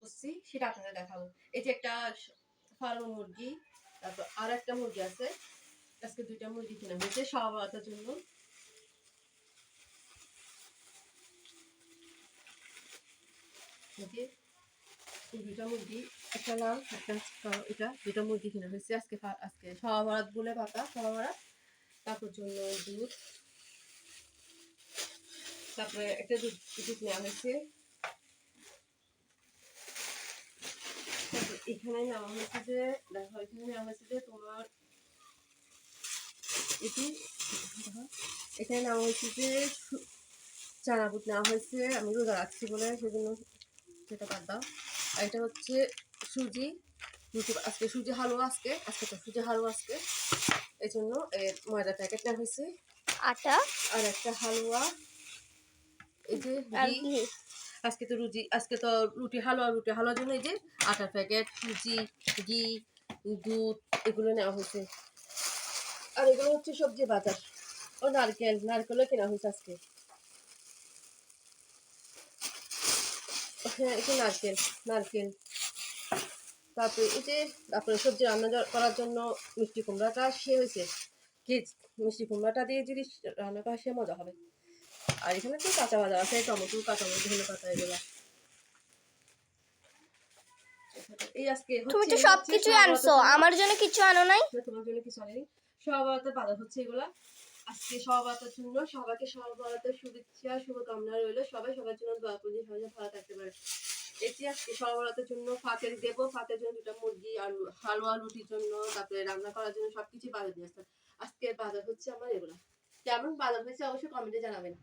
করছি সেটা আপনারা দেখাবো। এই যে একটা ফার্ম মুরগি, তারপর আর একটা মুরগি আছে। আজকে 2টা মুরগি কেনা হয়েছে সবার জন্য। এই 2টা মুরগি, একটা লাল একটা এটা 2টা মুরগি কেনা হয়েছে আজকে। আজকে সবার বলে পাতা সবার, তারপর জন্য দুধ, তারপরে একটা দুধ নেওয়া হয়েছে। এখানে নেওয়া হয়েছে যে দেখো, এখানে নেওয়া হয়েছে যে তোমার এটি, এখানে নেওয়া হয়েছে যে চানা বুট নেওয়া হয়েছে। আমি রোজা রাখছি বলে সেজন্য সেটা বাদ দাও। আর এটা হচ্ছে সুজি, আজকে সুজি হালুয়া, আজকে তো সুজি হালুয়া আজকে, এই জন্য ময়দার প্যাকেট নেওয়া হয়েছে, আটা আর একটা হালুয়া। এই যে আজকে তো রুটি হালুয়ার জন্য এই যে আটার প্যাকেট, সুজি, ঘি, দুধ এগুলো নেওয়া হয়েছে। আর এগুলো হচ্ছে সবজি বাজার। ও নারকেলও কেনা হয়েছে আজকে। হ্যাঁ, এটা নারকেল। তারপরে এই যে তারপরে সবজি রান্না করার জন্য মিষ্টি কুমড়াটা হয়েছে। মিষ্টি কুমড়াটা দিয়ে যদি রান্না করা সে মজা হবে। আর এখানে তো কাঁচা বাজার আছে, টমেটো, কাঁচামরিচ, ধনে পাতা এগুলো। এই আজকে তুমি তো সবকিছু আনছো, আমার জন্য কিছু আনো নাই। তোমার জন্য কিছু আনেনি। সবার বাজার হচ্ছে এগুলা আজকে। সবার জন্য সবাইকে সবার শুভেচ্ছা শুভকামনা রইল। সবাই সবার জন্য দোয়া করি, সবাই ভালো থাকতে পারে। এটি আজকে সবার জন্য ফাতের দেবো, ফাতের জন্য 2টা মুরগি, আর হালুয়া রুটির জন্য, তারপরে রান্না করার জন্য সবকিছু বাজার নিয়ে আসতাম। আজকের বাজার হচ্ছে আমার এগুলা। কেমন বাজার হয়েছে অবশ্যই কমেন্টে জানাবেন।